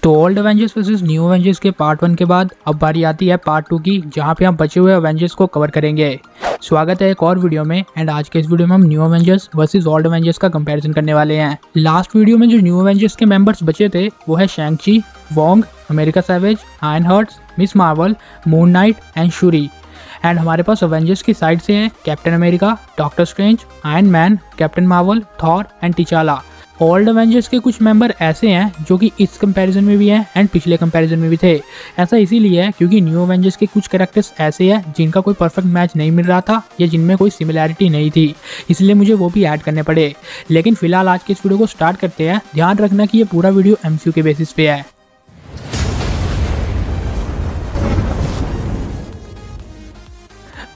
तो old Avengers versus new Avengers के part 1 के बाद अब बारी आती है पार्ट 2 की, जहां पे हम बचे हुए एवेंजर्स को कवर करेंगे। स्वागत है एक और वीडियो में। एंड आज के इस वीडियो में हम new Avengers versus old Avengers का कंपैरिजन करने वाले हैं। लास्ट वीडियो में जो न्यू एवेंजर्स के मेंबर्स बचे थे वो है शैंग-ची, Wong, America savage, iron heart, miss Marvel, moon night and Suri. And हमारे पास एवेंजर्स की साइड से हैं captain America, doctor strange, iron man, captain Marvel, Thor and T'Challa. Old Avengers के कुछ मेंबर ऐसे हैं जो कि इस कंपैरिजन में भी हैं एंड पिछले कंपैरिजन में भी थे। ऐसा इसीलिए है क्योंकि न्यू एवेंजर्स के कुछ कैरेक्टर्स ऐसे हैं जिनका कोई परफेक्ट मैच नहीं मिल रहा था या जिनमें कोई सिमिलैरिटी नहीं थी, इसलिए मुझे वो भी ऐड करने पड़े। लेकिन फिलहाल आज के इस वीडियो को स्टार्ट करते हैं। ध्यान रखना कि ये पूरा वीडियो एमसीयू के बेसिस पे है।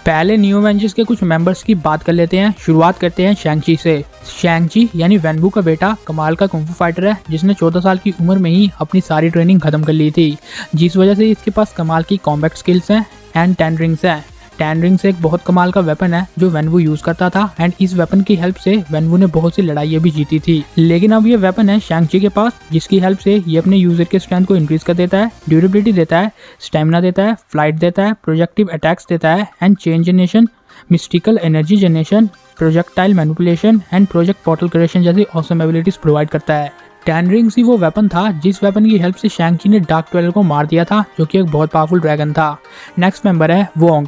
पहले न्यू एवेंजर्स के कुछ मेंबर्स की बात कर लेते हैं। शुरुआत करते हैं शैंग-ची से। शैंग-ची यानी वेनवू का बेटा कमाल का कुंफू फाइटर है, जिसने 14 साल की उम्र में ही अपनी सारी ट्रेनिंग खत्म कर ली थी, जिस वजह से इसके पास कमाल की कॉम्बैट स्किल्स हैं एंड 10 रिंग्स हैं। 10 रिंग्स एक बहुत कमाल का वेपन है जो वेनवू यूज करता था एंड इस वेपन की हेल्प से वेनवू ने बहुत सी लड़ाइयाँ भी जीती थी। लेकिन अब ये वेपन है शैंग-ची के पास, जिसकी हेल्प से ये अपने यूजर के स्ट्रेंथ को इंक्रीज कर देता है, ड्यूरेबिलिटी देता है, स्टेमिना देता है, फ्लाइट देता है, प्रोजेक्टिव अटैक्स देता है and chain generation, mystical energy generation, projectile manipulation and project portal creation जैसी ऑसम एबिलिटीज प्रोवाइड करता है। 10 रिंग्स ही वो वेपन था जिस वेपन की हेल्प से शैंग-ची ने डार्क ट्वेलर को मार दिया था, जो कि एक बहुत पावरफुल ड्रैगन था। नेक्स्ट मेंबर है Wong.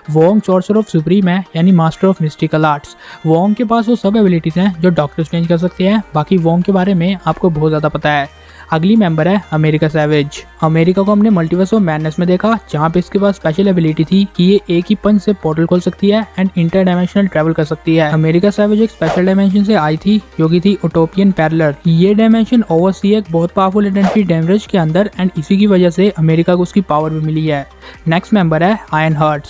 Wong sorcerer of supreme है, यानी master of mystical arts. Wong के पास वो सब एबिलिटीज हैं जो डॉक्टर स्ट्रेंज कर सकते हैं। बाकी वोंग के बारे में आपको बहुत ज़्यादा पता है। अगली मेंबर है अमेरिका सैवेज। अमेरिका को हमने मल्टीवर्स ऑफ मैडनेस में देखा, जहाँ पे इसके पास स्पेशल एबिलिटी थी कि ये एक ही पंच से पोर्टल खोल सकती है एंड इंटर डायमेंशनल ट्रैवल कर सकती है। अमेरिका सैवेज एक स्पेशल डायमेंशन से आई थी जो कि थी उटोपियन पैरेलल। ये डायमेंशन ओवरसी एक बहुत पावरफुल आइडेंटिटी डैमेज के अंदर एंड इसी की वजह से अमेरिका को उसकी पावर भी मिली है। नेक्स्ट मेंबर है आयरन हार्ट।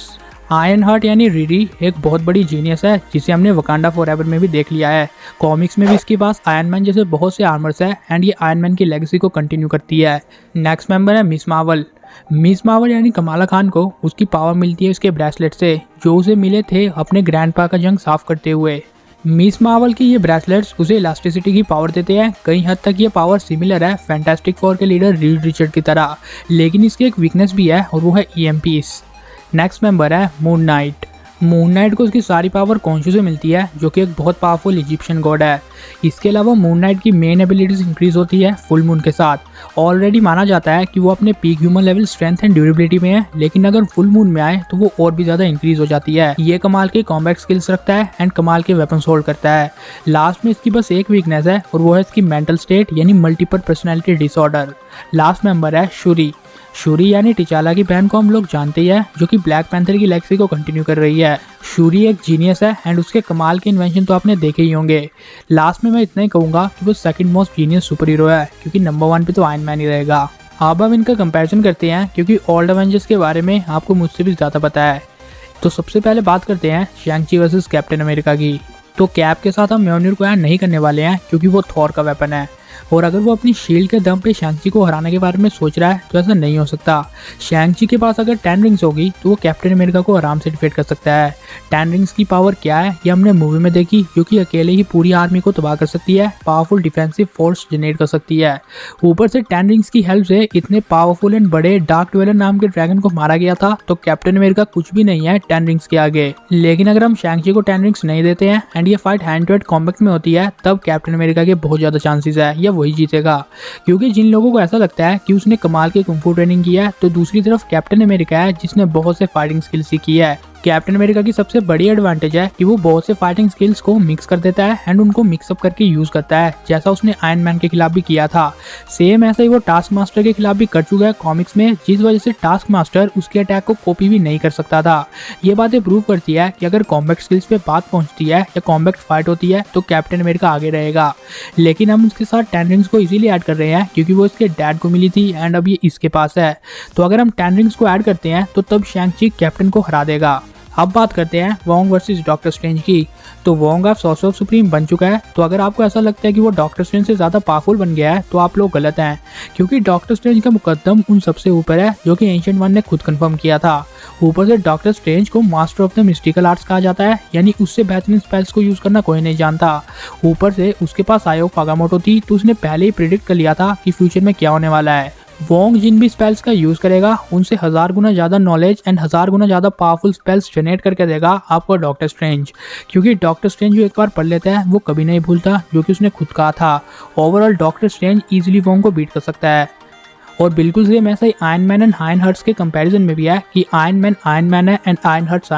आयरन हार्ट यानी रिरी एक बहुत बड़ी जीनियस है, जिसे हमने वकांडा फॉरएवर में भी देख लिया है। कॉमिक्स में भी इसके पास आयरन मैन जैसे बहुत से आर्मर्स है एंड ये आयरन मैन की लेगेसी को कंटिन्यू करती है। नेक्स्ट मेंबर है मिस मार्वल। मिस मार्वल यानी कमाला खान को उसकी पावर मिलती है उसके ब्रेसलेट से, जो उसे मिले थे अपने ग्रैंडपा का जंग साफ करते हुए। मिस मार्वल की ये ब्रेसलेट्स उसे इलास्टिसिटी की पावर देते हैं। कई हद तक ये पावर सिमिलर है फैंटास्टिक फोर के लीडर रीड रिचर्ड की तरह, लेकिन इसकी एक वीकनेस भी है और वो है EMPs। नेक्स्ट मेंबर है मून नाइट। मून नाइट को उसकी सारी पावर कॉन्शू से मिलती है, जो कि एक बहुत पावरफुल इजिप्शियन गॉड है। इसके अलावा मून नाइट की मेन एबिलिटीज इंक्रीज होती है फुल मून के साथ। ऑलरेडी माना जाता है कि वो अपने peak human level strength and durability में है, लेकिन अगर फुल मून में आए तो वो और भी ज्यादा इंक्रीज हो जाती है। ये कमाल के कॉम्बैट स्किल्स रखता है एंड कमाल के वेपन्स होल्ड करता है। लास्ट में इसकी बस एक वीकनेस है और वो है इसकी मेंटल स्टेट यानी multiple personality disorder. Last member है शूरी। शूरी यानी टिचाला की बहन को हम लोग जानते ही है, जो कि ब्लैक पैंथर की लेगेसी को कंटिन्यू कर रही है। शूरी एक जीनियस है एंड उसके कमाल के इन्वेंशन तो आपने देखे ही होंगे। लास्ट में मैं इतना ही कहूँगा कि वो second most genius super hero है, क्योंकि नंबर 1 पे तो आयरन मैन ही रहेगा। अब हम इनका कंपैरिजन करते हैं, क्योंकि ओल्ड एवेंजर्स के बारे में आपको मुझसे भी ज़्यादा पता है। तो सबसे पहले बात करते हैं शैंग-ची वर्सेस कैप्टन अमेरिका की। तो कैप के साथ हम म्योल्निर को ऐड नहीं करने वाले हैं, क्योंकि वो थॉर का वेपन है और अगर वो अपनी शील्ड के दम पे शैंग-ची को हराने के बारे में सोच रहा है तो ऐसा नहीं हो सकता। शैंग-ची के पास अगर 10 रिंग्स होगी तो वो कैप्टन अमेरिका को आराम से डिफीट कर सकता है। 10 रिंग्स की पावर क्या है ये हमने मूवी में देखी, क्योंकि अकेले ही पूरी आर्मी को तबाह कर सकती है, पावरफुल डिफेंसिव फोर्स जनरेट कर सकती है। ऊपर से 10 रिंग्स की हेल्प से इतने पावरफुल एंड बड़े डार्क ट्वेलर नाम के ड्रैगन को मारा गया था, तो कैप्टन अमेरिका कुछ भी नहीं है 10 रिंग्स के आगे। लेकिन अगर हम शैंग-ची को 10 रिंग्स नहीं देते हैं एंड ये fight hand to hand combat में होती है, तब कैप्टन अमेरिका के बहुत ज्यादा चांसेस है या वही जीतेगा। क्योंकि जिन लोगों को ऐसा लगता है कि उसने कमाल की कुंफू ट्रेनिंग की है, तो दूसरी तरफ कैप्टन अमेरिका है जिसने बहुत से फाइटिंग स्किल सीखी है। कैप्टन अमेरिका की सबसे बड़ी एडवांटेज है कि वो बहुत से फाइटिंग स्किल्स को मिक्स कर देता है एंड उनको मिक्सअप करके यूज करता है, जैसा उसने आयरन मैन के खिलाफ भी किया था। सेम ऐसा ही वो टास्क मास्टर के खिलाफ भी कर चुका है कॉमिक्स में, जिस वजह से टास्क मास्टर उसके अटैक को कॉपी भी नहीं कर सकता था। ये बातें प्रूव करती है कि अगर कॉम्बैट स्किल्स पे बात पहुंचती है या कॉम्बैट फाइट होती है तो कैप्टन अमेरिका आगे रहेगा। लेकिन हम उसके साथ 10 रिंग्स को इजीली ऐड कर रहे हैं, क्योंकि वो इसके डैड को मिली थी एंड अब ये इसके पास है। तो अगर हम 10 रिंग्स को ऐड करते हैं तो तब शैंग-ची कैप्टन को हरा देगा। अब बात करते हैं वोंग वर्सेस डॉक्टर स्ट्रेंज की। तो वोंग अब सॉर्सर सुप्रीम बन चुका है। तो अगर आपको ऐसा लगता है कि वो डॉक्टर स्ट्रेंज से ज़्यादा पावरफुल बन गया है तो आप लोग गलत हैं, क्योंकि डॉक्टर स्ट्रेंज का मुकद्दम उन सबसे ऊपर है, जो कि एंशिएंट वन ने खुद कंफर्म किया था। ऊपर से डॉक्टर स्ट्रेंज को master of the mystical arts कहा जाता है, यानी उससे बेहतरीन स्पेल्स को यूज़ करना कोई नहीं जानता। ऊपर से उसके पास आयो फागामोटो थी, तो उसने पहले ही प्रिडिक्ट कर लिया था कि फ्यूचर में क्या होने वाला है। वोंग जिन भी स्पेल्स का यूज करेगा उनसे 1000 गुना ज्यादा नॉलेज एंड 1000 गुना ज्यादा पावरफुल स्पेल्स जनरेट करके देगा आपको डॉक्टर स्ट्रेंज, क्योंकि डॉक्टर स्ट्रेंज जो एक बार पढ़ लेता है वो कभी नहीं भूलता, जो कि उसने खुद कहा था। Overall Doctor Strange easily Wong को बीट कर सकता है। और बिल्कुल सेम ऐसा ही Iron Man and Iron Hearts के कंपैरिजन में भी है कि आयरन मैन है and Iron Hearts.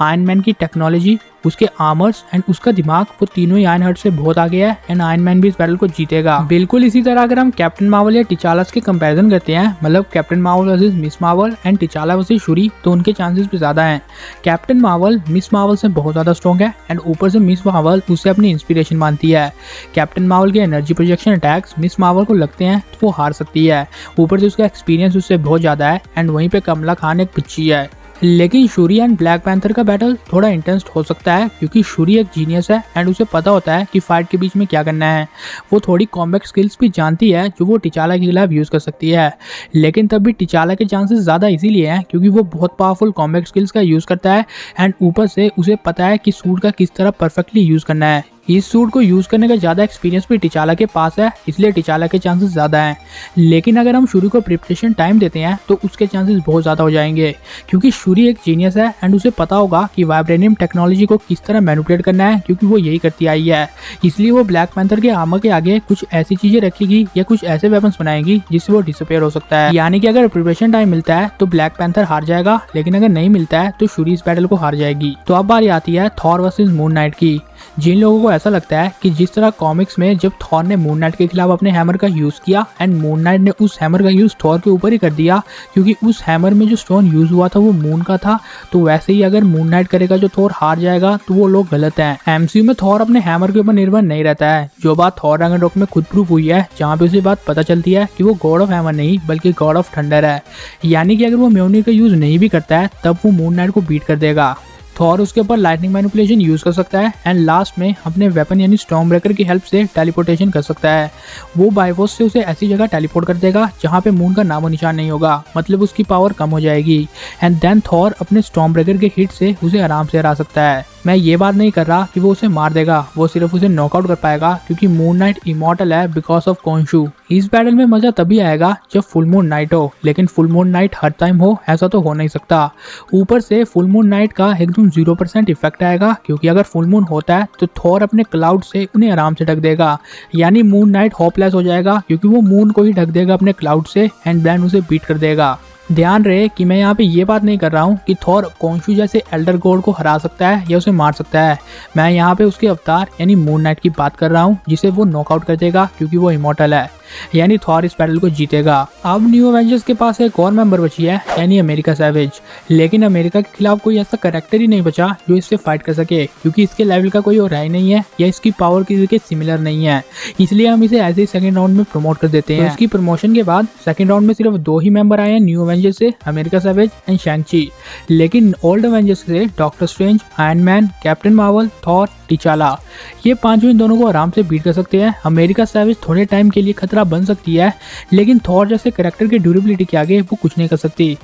Iron Man की टेक्नोलॉजी, उसके आर्मर्स एंड उसका दिमाग, वो तीनों ही आयरन हर्ट से बहुत आगे है एंड आयरन मैन भी इस बैटल को जीतेगा। बिल्कुल इसी तरह अगर हम कैप्टन मार्वल या टिचाला के कंपैरिजन करते हैं, मतलब captain Marvel versus miss Marvel and T'Challa versus शूरी, तो उनके चांसेस भी ज्यादा हैं। कैप्टन मार्वल मिस मार्वल से बहुत ज्यादा स्ट्रॉन्ग है एंड ऊपर से मिस मार्वल उसे अपनी इंस्पिरेशन मानती है। कैप्टन मार्वल के energy projection attacks miss Marvel को लगते हैं तो वो हार सकती है। ऊपर से उसका एक्सपीरियंस उससे बहुत ज्यादा है एंड वहीं पे कमला खान एक पिच्ची है। लेकिन शूरी एंड ब्लैक पैंथर का बैटल थोड़ा इंटेंस हो सकता है, क्योंकि शूरी एक जीनियस है एंड उसे पता होता है कि फाइट के बीच में क्या करना है। वो थोड़ी कॉम्बैट स्किल्स भी जानती है जो वो टिचाला के खिलाफ यूज कर सकती है। लेकिन तब भी टिचाला के चांसेस ज्यादा इसीलिए हैं क्योंकि वो बहुत पावरफुल कॉम्बैट स्किल्स का यूज करता है एंड ऊपर से उसे पता है कि सूट का किस तरह परफेक्टली यूज करना है। इस सूट को यूज करने का ज्यादा एक्सपीरियंस भी टिचाला के पास है, इसलिए टिचाला के चांसेस ज्यादा हैं। लेकिन अगर हम शूरी को प्रिपरेशन टाइम देते हैं तो उसके चांसेस बहुत ज्यादा हो जाएंगे, क्योंकि शूरी एक जीनियस है एंड उसे पता होगा कि वाइब्रेनियम टेक्नोलॉजी को किस तरह मैनिपुलेट करना है, क्योंकि वो यही करती आई है। इसलिए वो ब्लैक पैंथर के आर्मर के आगे कुछ ऐसी चीजें रखेगी या कुछ ऐसे वेपन्स बनाएगी जिससे वो डिसअपियर हो सकता है। यानी कि अगर प्रिपरेशन टाइम मिलता है तो ब्लैक पैंथर हार जाएगा, लेकिन अगर नहीं मिलता है तो शूरी इस बैटल को हार जाएगी। तो अब बारी आती है थॉर वर्सेस मून नाइट की। जिन लोगों को ऐसा लगता है कि जिस तरह कॉमिक्स में जब थॉर ने मून नाइट के खिलाफ अपने हैमर का यूज किया एंड मून नाइट ने उस हैमर का यूज थॉर के ऊपर ही कर दिया, क्योंकि उस हैमर में जो स्टोन यूज हुआ था वो मून का था, तो वैसे ही अगर मून नाइट करेगा जो थॉर हार जाएगा, तो वो लोग गलत हैं। एमसीयू में थॉर अपने हैमर के ऊपर निर्भर नहीं रहता है, जो बात थॉर रैग्नारोक में खुद प्रूफ हुई है, जहाँ पे उसे बात पता चलती है कि वो गॉड ऑफ हैमर नहीं बल्कि गॉड ऑफ थंडर है। यानी कि अगर वो म्योनिर का यूज नहीं भी करता है तब वो मून नाइट को बीट कर देगा। थॉर उसके ऊपर लाइटनिंग मैनिपुलेशन यूज कर सकता है एंड लास्ट में अपने वेपन यानी स्टॉर्म ब्रेकर की हेल्प से टेलीपोर्टेशन कर सकता है। वो बायफोर्स से उसे ऐसी जगह टेलीपोर्ट कर देगा जहाँ पे मून का नामो निशान नहीं होगा, मतलब उसकी पावर कम हो जाएगी एंड देन थॉर अपने स्टॉर्म ब्रेकर के हिट से उसे आराम से हरा सकता है। मैं ये बात नहीं कर रहा कि वो उसे मार देगा, वो सिर्फ उसे नॉकआउट कर पाएगा, क्योंकि मून नाइट इमॉर्टल है बिकॉज ऑफ कोंशू। इस बैटल में मजा तभी आएगा जब फुल मून नाइट हो, लेकिन फुल मून नाइट हर टाइम हो ऐसा तो हो नहीं सकता। ऊपर से फुल मून नाइट का एकदम 0% इफेक्ट आएगा, क्योंकि अगर फुल मून होता है तो थॉर अपने क्लाउड से उन्हें आराम से ढक देगा, यानी मून नाइट होपलेस हो जाएगा, क्योंकि वो मून को ही ढक देगा अपने क्लाउड से एंड देन उसे बीट कर देगा। ध्यान रहे कि मैं यहाँ पे ये बात नहीं कर रहा हूँ कि थॉर कोंशू जैसे एल्डर गॉड को हरा सकता है या उसे मार सकता है। मैं यहाँ पे उसके अवतार यानी मून नाइट की बात कर रहा हूँ, जिसे वो नॉकआउट कर देगा, क्योंकि वो इमॉर्टल है, यानी थॉर इस बैटल को जीतेगा। अब न्यू एवेंजर्स के पास एक और मेंबर बची है, यानी अमेरिका सैवेज। लेकिन अमेरिका के खिलाफ कोई ऐसा कैरेक्टर ही नहीं बचा जो इससे फाइट कर सके, क्योंकि इसके लेवल का कोई और है ही नहीं है या इसकी पावर किसी के सिमिलर नहीं है, इसलिए हम इसे ऐसे ही सेकंड राउंड में प्रमोट कर देते हैं। तो इसकी प्रमोशन के बाद सेकंड राउंड में सिर्फ 2 ही मेंबर आए हैं न्यू एवेंजर्स से, अमेरिका सैवेज एंड शैंग-ची। लेकिन ओल्ड एवेंजर्स से doctor strange, iron man, captain Marvel, Thor, T'Challa, ये पांचों इन दोनों को आराम से बीट कर सकते हैं। अमेरिका सैवेज थोड़े टाइम के लिए खतरा बन सकती है, लेकिन थॉर जैसे कैरेक्टर की ड्यूरेबिलिटी के आगे वो कुछ नहीं कर सकती।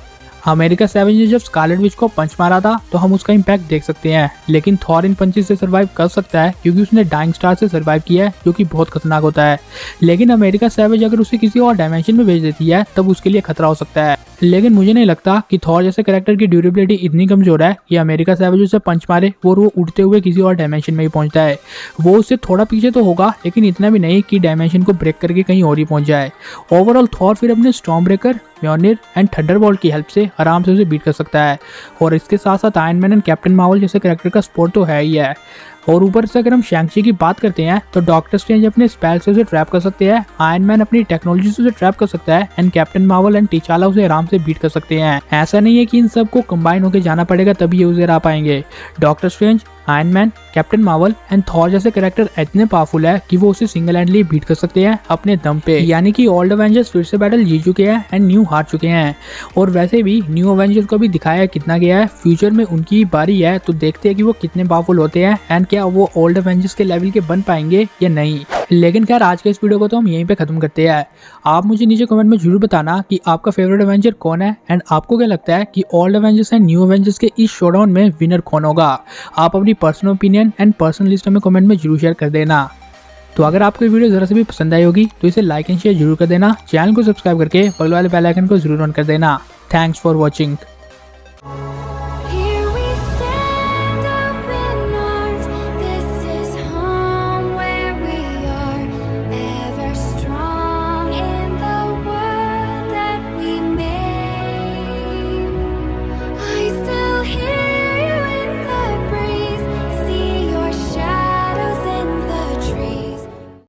अमेरिका सैवेज ने जब स्कारलेट विच को पंच मारा था तो हम उसका इम्पैक्ट देख सकते हैं, लेकिन थॉर इन पंचेस से सर्वाइव कर सकता है, क्योंकि उसने डाइंग स्टार से सर्वाइव किया है, जो कि बहुत खतरनाक होता है। लेकिन अमेरिका सैवेज अगर उसे किसी और डायमेंशन में भेज देती है तब उसके लिए खतरा हो सकता है। लेकिन मुझे नहीं लगता कि थॉर जैसे कैरेक्टर की ड्यूरेबिलिटी इतनी कमजोर है कि अमेरिका सैवेज उसे पंच मारे और वो उड़ते हुए किसी और डायमेंशन में ही पहुंचता है। वो उससे थोड़ा पीछे तो होगा, लेकिन इतना भी नहीं कि डायमेंशन को ब्रेक करके कहीं और ही पहुंच जाए। ओवरऑल थॉर फिर अपने स्टॉर्म ब्रेकर, म्योनिर एंड थंडरबोल्ट की हेल्प से आराम से उसे बीट कर सकता है। और इसके साथ साथ iron Man and captain Marvel जैसे कैरेक्टर का सपोर्ट तो है ही है। और ऊपर से अगर हम शैंग-ची की बात करते हैं तो डॉक्टर स्ट्रेंज अपने स्पेल से उसे ट्रैप कर सकते हैं, आयरन मैन अपनी टेक्नोलॉजी से उसे ट्रैप कर सकता है एंड कैप्टन मार्वल एंड टीचाला उसे आराम से बीट कर सकते हैं। ऐसा नहीं है कि इन सबको कंबाइन होकर जाना पड़ेगा तभी ये उसे हरा पाएंगे। Doctor strange, iron man, captain Marvel and Thor जैसे कैरेक्टर इतने पावरफुल है कि वो उसे सिंगल हैंडली बीट कर सकते हैं अपने दम पे। यानी कि ओल्ड एवेंजर्स फिर से बैटल जीत चुके हैं एंड न्यू हार चुके हैं। और वैसे भी न्यू एवेंजर्स को भी दिखाया कितना गया है, फ्यूचर में उनकी बारी है तो देखते हैं कि वो कितने पावरफुल होते हैं एंड क्या वो ओल्ड एवेंजर्स के लेवल के बन पाएंगे या नहीं। लेकिन खैर आज के इस वीडियो को तो हम यहीं पे खत्म करते हैं। आप मुझे नीचे कमेंट में जरूर बताना कि आपका फेवरेट एवेंजर कौन है एंड आपको क्या लगता है कि old Avengers end new Avengers के इस शोडाउन में विनर कौन होगा। आप अपनी personal opinion and personal list में कमेंट में जरूर शेयर कर देना। तो अगर आपको ये वीडियो जरा से भी पसंद आई होगी तो इसे लाइक एंड शेयर जरूर कर देना। चैनल को सब्सक्राइब करके बगल वाले बेल आइकन को जरूर ऑन कर देना। Thanks for watching.